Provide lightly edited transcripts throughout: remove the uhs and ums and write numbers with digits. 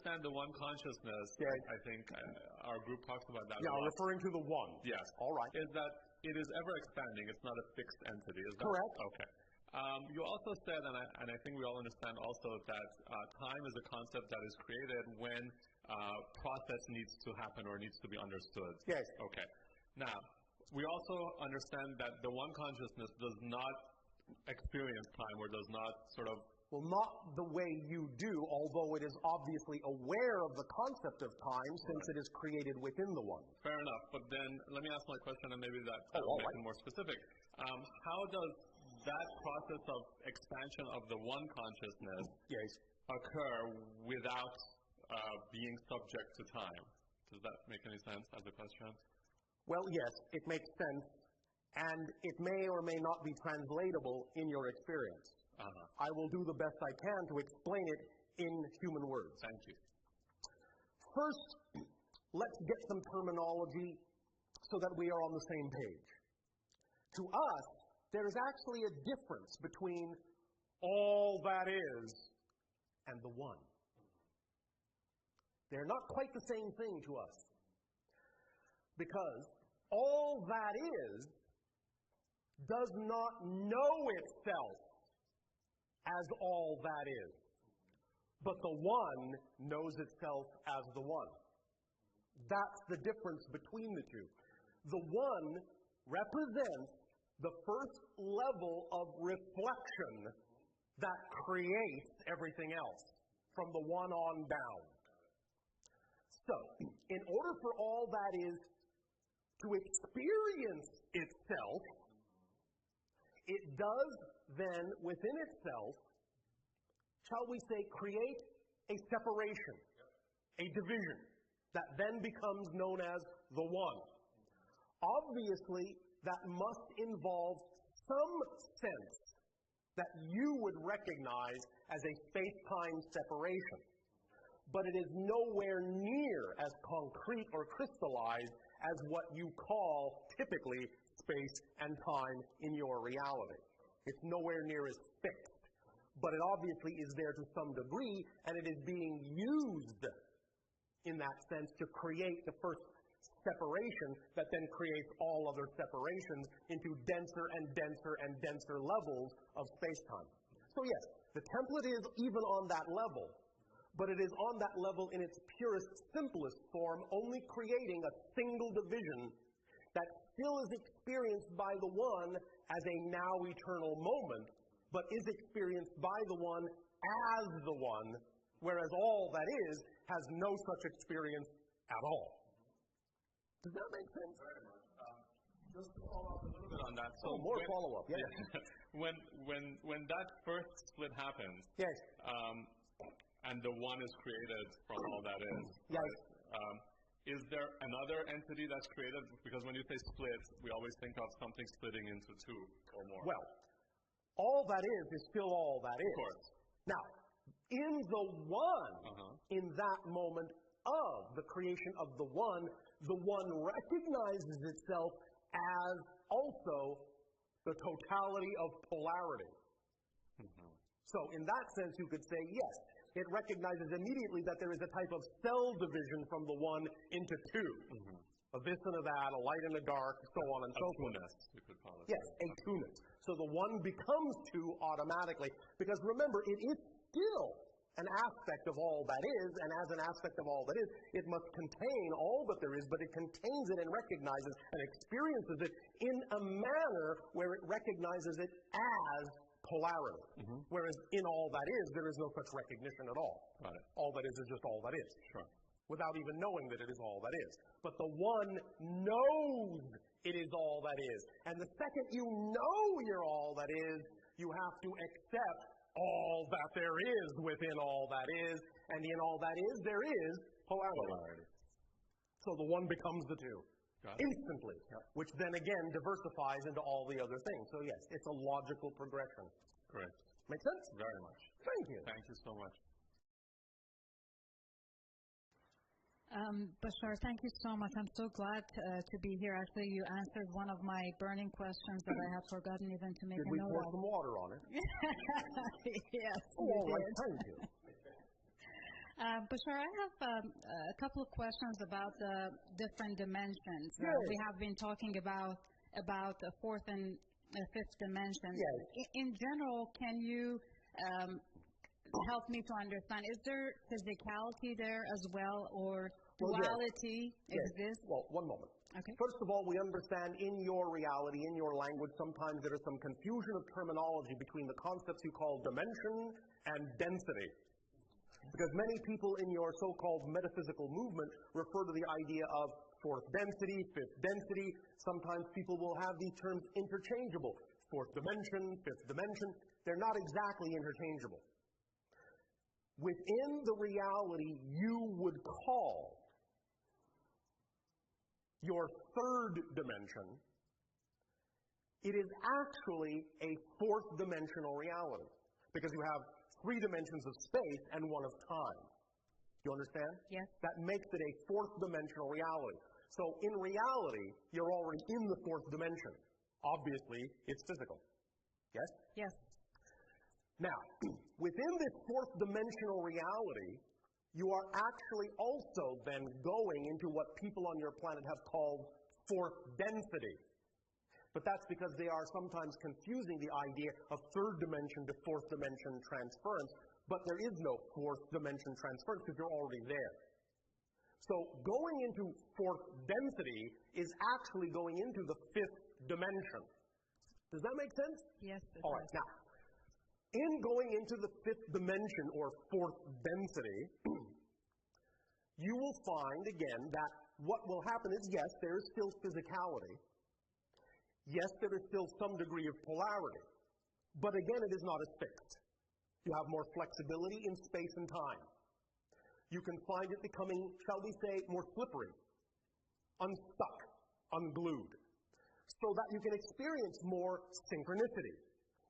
understand the one consciousness, I think our group talks about that a lot. Referring to the one. Yes. All right. Is that it is ever expanding. It's not a fixed entity. Is that correct? Okay. You also said, and I think we all understand also, that time is a concept that is created when process needs to happen or needs to be understood. Yes. Okay. Now, we also understand that the one consciousness does not experience time or does not sort of... Well, not the way you do, although it is obviously aware of the concept of time since it is created within the one. Fair enough. But then let me ask my question, and maybe that will make it more specific. How does that process of expansion of the one consciousness occur without being subject to time? Does that make any sense as a question? Well, yes, it makes sense, and it may or may not be translatable in your experience. I will do the best I can to explain it in human words. Thank you. First, let's get some terminology so that we are on the same page. To us, there is actually a difference between all that is and the one. They're not quite the same thing to us. Because all that is does not know itself as all that is. But the one knows itself as the one. That's the difference between the two. The one represents the first level of reflection that creates everything else, from the one on down. So, in order for all that is to experience itself, it does then, within itself, shall we say, create a separation, a division, that then becomes known as the one. Obviously, that must involve some sense that you would recognize as a space-time separation. But it is nowhere near as concrete or crystallized as what you call, typically, space and time in your reality. It's nowhere near as fixed. But it obviously is there to some degree, and it is being used in that sense to create the first separation that then creates all other separations into denser and denser and denser levels of space-time. So yes, the template is even on that level, but it is on that level in its purest, simplest form, only creating a single division that still is experienced by the one as a now eternal moment, but is experienced by the one as the one, whereas all that is has no such experience at all. Does that make sense? Very much. Just to follow up a little bit on that. So more follow-up, yes. When that first split happens, yes, and the one is created from all that is, yes. Right? Is there another entity that's created? Because when you say split, we always think of something splitting into two or more. Well, all that is still all that is. Of course. Now, in the one, in that moment of the creation of the one recognizes itself as also the totality of polarity. So in that sense, you could say, yes, it recognizes immediately that there is a type of cell division from the one into two. A this and a that, a light and a dark, so on and so forth. You could call it. Yes, a two-ness. So the one becomes two automatically. Because remember, it is still an aspect of all that is, and as an aspect of all that is, it must contain all that there is, but it contains it and recognizes and experiences it in a manner where it recognizes it as polarity. Whereas in all that is, there is no such recognition at all. Got it. All that is just all that is. Sure. Without even knowing that it is all that is. But the one knows it is all that is. And the second you know you're all that is, you have to accept all that there is within all that is, and in all that is, there is polarity. So the one becomes the two. Instantly, which then again diversifies into all the other things. So yes, it's a logical progression. Great. Make sense? Very much. Thank you. Thank you so much. Bashar, thank you so much. I'm so glad to be here. Actually, you answered one of my burning questions that I had forgotten even to make a note of. Did we pour some water on it? Yes. Oh, all right. Thank you. Bashar, I have a couple of questions about the different dimensions. Yes. We have been talking about the fourth and fifth dimension. Yes. In general, can you help me to understand, is there physicality there as well, or duality exists? Well, one moment. Okay. First of all, we understand in your reality, in your language, sometimes there is some confusion of terminology between the concepts you call dimension and density. Because many people in your so-called metaphysical movement refer to the idea of fourth density, fifth density. Sometimes people will have these terms interchangeable. Fourth dimension, fifth dimension. They're not exactly interchangeable. Within the reality you would call your third dimension, it is actually a fourth dimensional reality. Because you have 3 dimensions of space and 1 of time. Do you understand? Yes. That makes it a fourth dimensional reality. So in reality, you're already in the fourth dimension. Obviously, it's physical. Yes? Yes. Now, within this fourth dimensional reality, you are actually also then going into what people on your planet have called fourth density. But that's because they are sometimes confusing the idea of third dimension to fourth dimension transference. But there is no fourth dimension transference because you're already there. So going into fourth density is actually going into the fifth dimension. Does that make sense? Yes, it All right. does. Now, in going into the fifth dimension or fourth density, you will find again that what will happen is, yes, there is still physicality. Yes, there is still some degree of polarity. But again, it is not as fixed. You have more flexibility in space and time. You can find it becoming, shall we say, more slippery, unstuck, unglued, so that you can experience more synchronicity,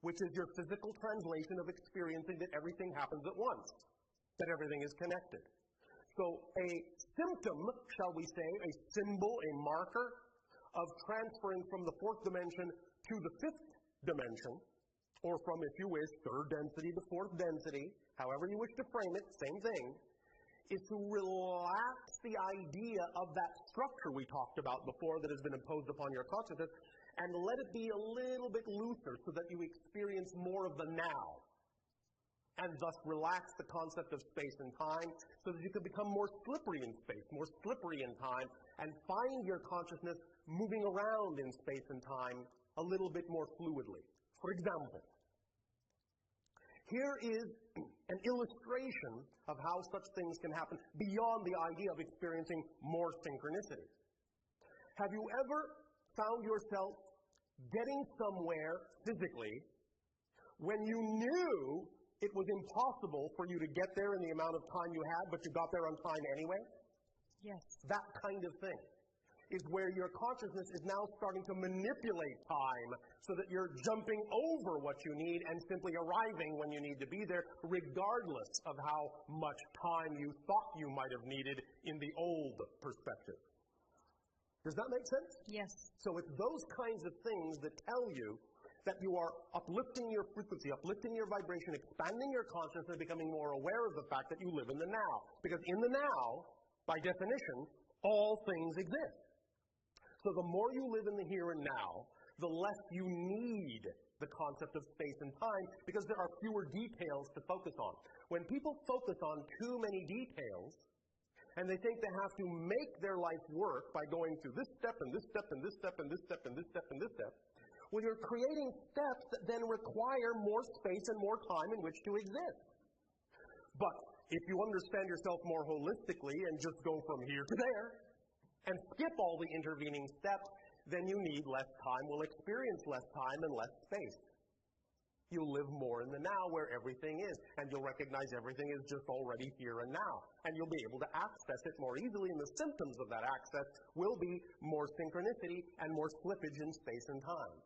which is your physical translation of experiencing that everything happens at once, that everything is connected. So a symptom, shall we say, a symbol, a marker, of transferring from the fourth dimension to the fifth dimension, or from, if you wish, third density to fourth density, however you wish to frame it, same thing, is to relax the idea of that structure we talked about before that has been imposed upon your consciousness, and let it be a little bit looser so that you experience more of the now, and thus relax the concept of space and time so that you can become more slippery in space, more slippery in time, and find your consciousness moving around in space and time a little bit more fluidly. For example, here is an illustration of how such things can happen beyond the idea of experiencing more synchronicity. Have you ever found yourself getting somewhere physically when you knew it was impossible for you to get there in the amount of time you had, but you got there on time anyway? Yes. That kind of thing is where your consciousness is now starting to manipulate time so that you're jumping over what you need and simply arriving when you need to be there, regardless of how much time you thought you might have needed in the old perspective. Does that make sense? Yes. So it's those kinds of things that tell you that you are uplifting your frequency, uplifting your vibration, expanding your consciousness, and becoming more aware of the fact that you live in the now. Because in the now, by definition, all things exist. So the more you live in the here and now, the less you need the concept of space and time, because there are fewer details to focus on. When people focus on too many details, and they think they have to make their life work by going through this step and this step and this step and this step and this step and this step, well, you're creating steps that then require more space and more time in which to exist. But if you understand yourself more holistically and just go from here to there and skip all the intervening steps, then you need less time, will experience less time and less space. You'll live more in the now where everything is, and you'll recognize everything is just already here and now. And you'll be able to access it more easily, and the symptoms of that access will be more synchronicity and more slippage in space and time.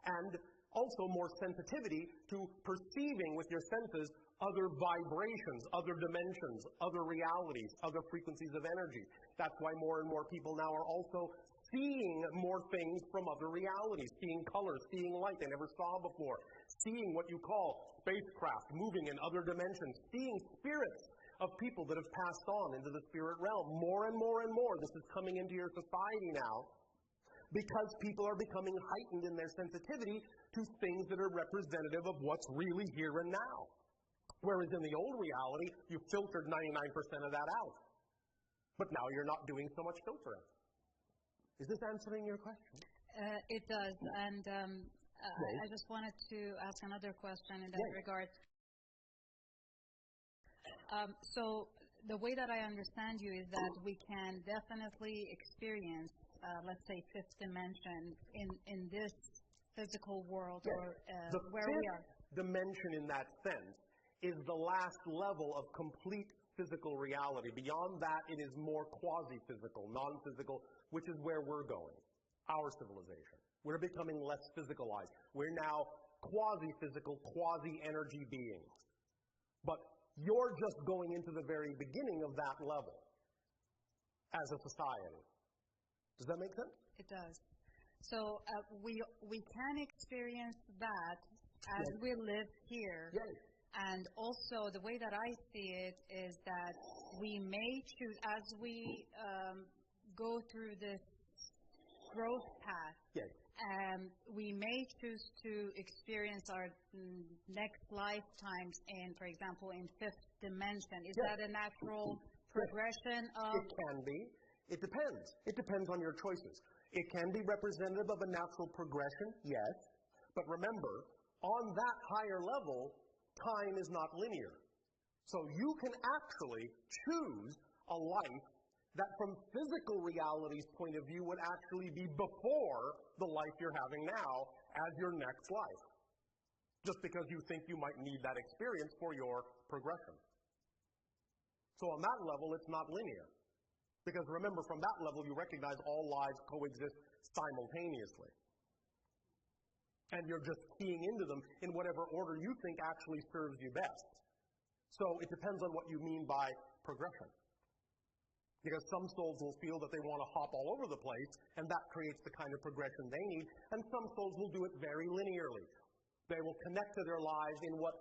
And also more sensitivity to perceiving with your senses other vibrations, other dimensions, other realities, other frequencies of energy. That's why more and more people now are also seeing more things from other realities, seeing colors, seeing light they never saw before, seeing what you call spacecraft moving in other dimensions, seeing spirits of people that have passed on into the spirit realm. More and more and more, this is coming into your society now, because people are becoming heightened in their sensitivity to things that are representative of what's really here and now. Whereas in the old reality, you filtered 99% of that out. But now you're not doing so much filtering. Is this answering your question? It does. And I just wanted to ask another question in that regard. So the way that I understand you is that we can definitely experience, let's say, fifth dimension in this physical world or where we are. The dimension in that sense is the last level of complete physical reality. Beyond that, it is more quasi-physical, non-physical, which is where we're going, our civilization. We're becoming less physicalized. We're now quasi-physical, quasi-energy beings. But you're just going into the very beginning of that level as a society. Does that make sense? It does. So we can experience that as we live here. Yes. And also the way that I see it is that we may choose, as we go through this growth path, we may choose to experience our next lifetimes in, for example, in fifth dimension. Is that a natural progression of... It can be. It depends. It depends on your choices. It can be representative of a natural progression, yes. But remember, on that higher level, time is not linear. So you can actually choose a life that from physical reality's point of view would actually be before the life you're having now as your next life. Just because you think you might need that experience for your progression. So on that level, it's not linear. Because remember, from that level, you recognize all lives coexist simultaneously. And you're just keying into them in whatever order you think actually serves you best. So it depends on what you mean by progression. Because some souls will feel that they want to hop all over the place, and that creates the kind of progression they need, and some souls will do it very linearly. They will connect to their lives in what,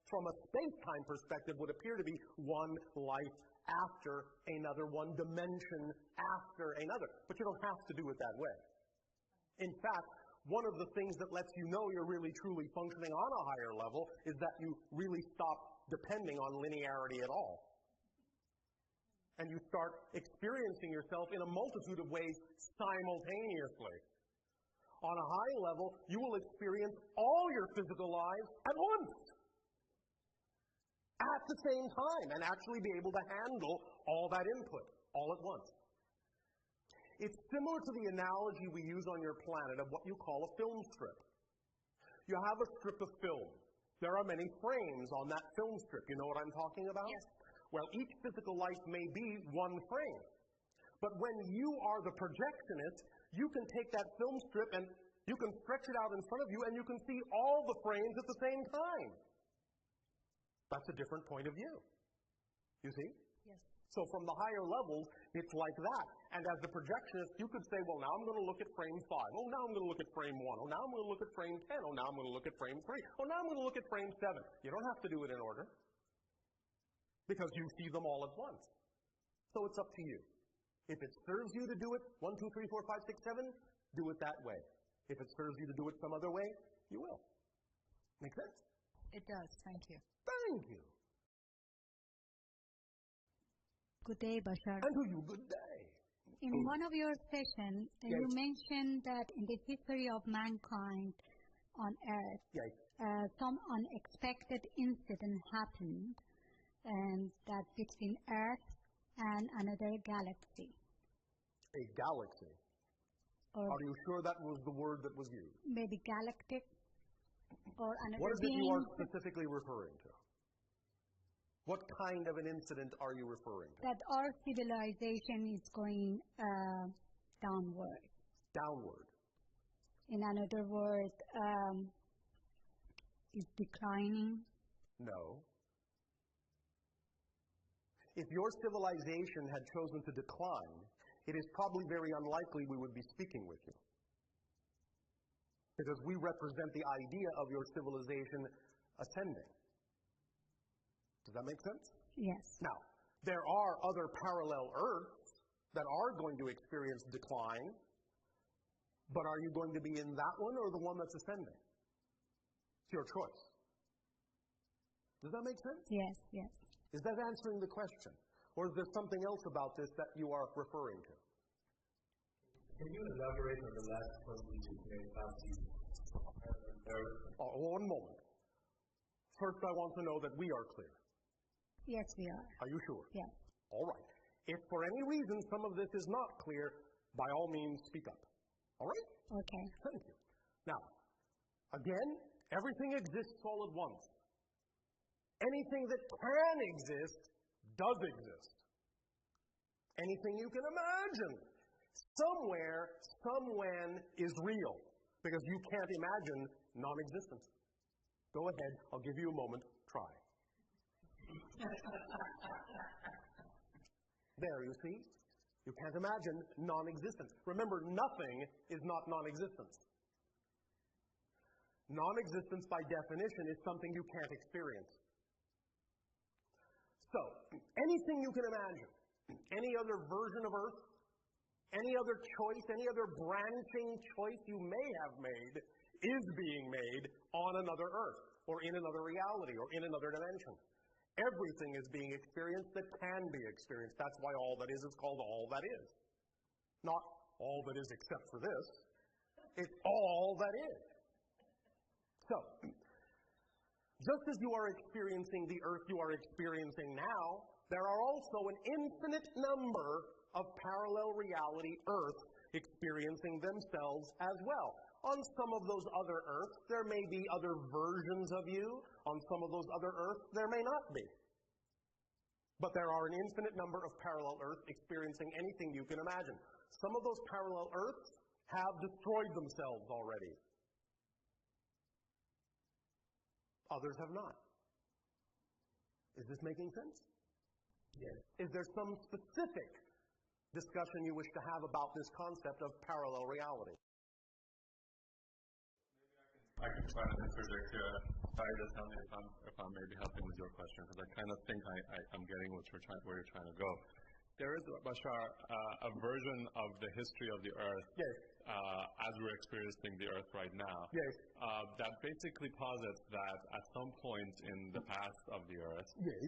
from a space-time perspective, would appear to be one life after another, one dimension after another. But you don't have to do it that way. In fact, one of the things that lets you know you're really truly functioning on a higher level is that you really stop depending on linearity at all. And you start experiencing yourself in a multitude of ways simultaneously. On a high level, you will experience all your physical lives at once. At the same time, and actually be able to handle all that input all at once. It's similar to the analogy we use on your planet of what you call a film strip. You have a strip of film. There are many frames on that film strip. You know what I'm talking about? Yes. Well, each physical life may be one frame. But when you are the projectionist, you can take that film strip and you can stretch it out in front of you and you can see all the frames at the same time. That's a different point of view. You see? Yes. So from the higher levels, it's like that. And as the projectionist, you could say, well, now I'm going to look at frame 5. Oh, now I'm going to look at frame 1. Oh, now I'm going to look at frame 10. Oh, now I'm going to look at frame 3. Oh, now I'm going to look at frame 7. You don't have to do it in order. Because you see them all at once. So it's up to you. If it serves you to do it 1, 2, 3, 4, 5, 6, 7, do it that way. If it serves you to do it some other way, you will. Make sense? It does. Thank you. Thank you. Good day, Bashar. And to you, good day. In one of your sessions, you mentioned that in the history of mankind on Earth, some unexpected incident happened, and that between Earth and another galaxy. A galaxy? Are you sure that was the word that was used? Maybe galactic or another What is being. it you are specifically referring to? What kind of an incident are you referring to? That our civilization is going downward. Downward? In another word, is declining? No. If your civilization had chosen to decline, it is probably very unlikely we would be speaking with you. Because we represent the idea of your civilization ascending. Does that make sense? Yes. Now, There are other parallel Earths that are going to experience decline, but are you going to be in that one or the one that's ascending? It's your choice. Does that make sense? Yes, yes. Is that answering the question? Or is there something else about this that you are referring to? Can you elaborate on the last point you made about the one moment. First, I want to know that we are clear. Yes, we are. Are you sure? Yes. All right. If for any reason some of this is not clear, by all means, speak up. All right? Okay. Thank you. Now, again, everything exists all at once. Anything that can exist does exist. Anything you can imagine, somewhere, somewhen is real, because you can't imagine non-existence. Go ahead, I'll give you a moment, try. There, you see? You can't imagine non-existence. Remember, nothing is not non-existence. Non-existence, by definition, is something you can't experience. So, anything you can imagine, any other version of Earth, any other choice, any other branching choice you may have made is being made on another Earth, or in another reality, or in another dimension. Everything is being experienced that can be experienced. That's why all that is called all that is. Not all that is except for this. It's all that is. So, just as you are experiencing the Earth you are experiencing now, there are also an infinite number of parallel reality Earths experiencing themselves as well. On some of those other Earths, there may be other versions of you. On some of those other Earths, there may not be. But there are an infinite number of parallel Earths experiencing anything you can imagine. Some of those parallel Earths have destroyed themselves already. Others have not. Is this making sense? Yes. Is there some specific discussion you wish to have about this concept of parallel reality? I can try to interject here. Sorry to tell me if I'm maybe helping with your question, because I kind of think I'm getting where you're trying to go. There is, Bashar, a version of the history of the Earth, yes, as we're experiencing the Earth right now, yes, that basically posits that at some point in the past of the Earth, yes,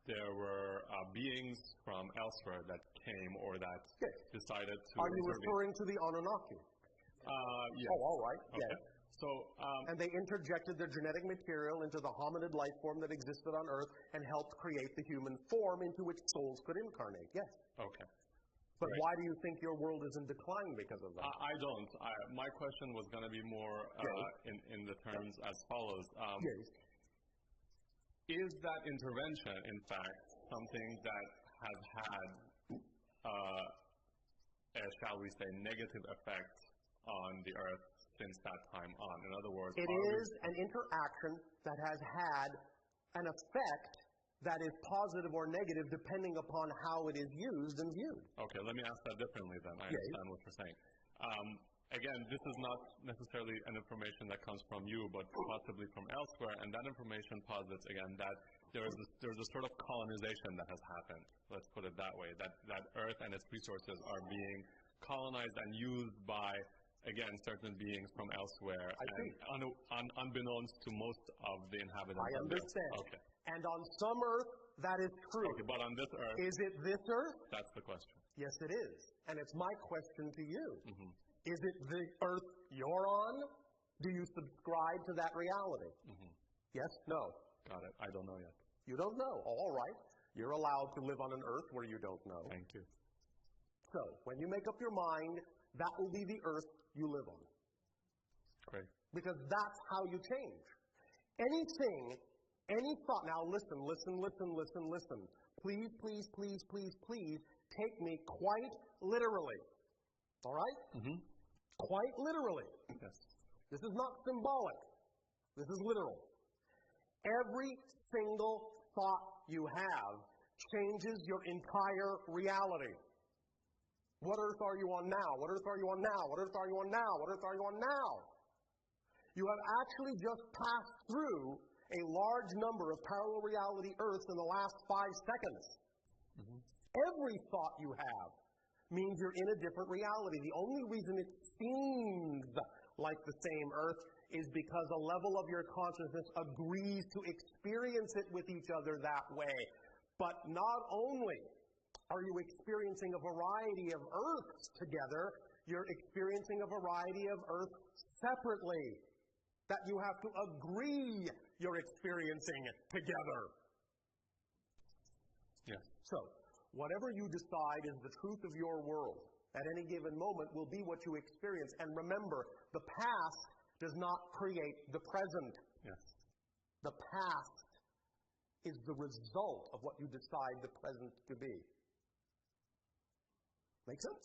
there were beings from elsewhere that came or that yes. decided to Are you intervene. referring to the Anunnaki? Yes. Oh, all right. Okay. Yes. So, and they interjected their genetic material into the hominid life form that existed on Earth and helped create the human form into which souls could incarnate. Yes. Okay. But Great. why do you think your world is in decline because of that? I don't. My question was going to be more in the terms as follows. Yes. Is that intervention, in fact, something that has had, shall we say, negative effect on the Earth since that time on? In other words, it is an interaction that has had an effect that is positive or negative depending upon how it is used and viewed. Okay, let me ask that differently then. I understand what you're saying. Again, this is not necessarily an information that comes from you, but possibly from elsewhere, and that information posits, again, that there's a sort of colonization that has happened. Let's put it that way, that Earth and its resources are being colonized and used by, again, certain beings from elsewhere, and unbeknownst to most of the inhabitants. I understand. Okay. And on some Earth, that is true. Okay, but on this Earth... Is it this Earth? That's the question. Yes, it is. And it's my question to you. Mm-hmm. Is it the Earth you're on? Do you subscribe to that reality? Mm-hmm. Yes? No? Got it. I don't know yet. You don't know. Oh, all right. You're allowed to live on an Earth where you don't know. Thank you. So, when you make up your mind, that will be the Earth you live on. Great. Because that's how you change. Anything, any thought, now listen. Please, please, please, please, please take me quite literally. All right? Mm-hmm. Quite literally. Yes. This is not symbolic. This is literal. Every single thought you have changes your entire reality. What Earth are you on now? What Earth are you on now? What Earth are you on now? What Earth are you on now? You have actually just passed through a large number of parallel reality Earths in the last 5 seconds. Every thought you have means you're in a different reality. The only reason it seems like the same Earth is because a level of your consciousness agrees to experience it with each other that way. But not only are you experiencing a variety of Earths together, you're experiencing a variety of Earths separately that you have to agree you're experiencing together. Yes. So, whatever you decide is the truth of your world at any given moment will be what you experience. And remember, the past does not create the present. Yes. The past is the result of what you decide the present to be. Make sense?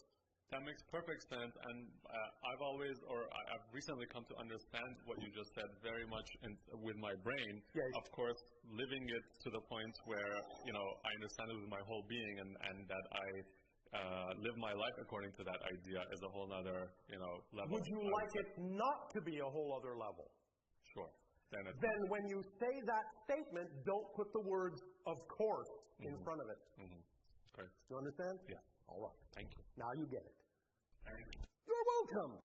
That makes perfect sense, and I've recently come to understand what you just said very much with my brain. Yes. Of course, living it to the point where, I understand it with my whole being, and that I live my life according to that idea is a whole other, level. Would you like it not to be a whole other level? Sure. Then when you say that statement, don't put the words "of course" in front of it. Great. You understand? Yeah. All right. Thank you. Now you get it. Thank you. You're welcome.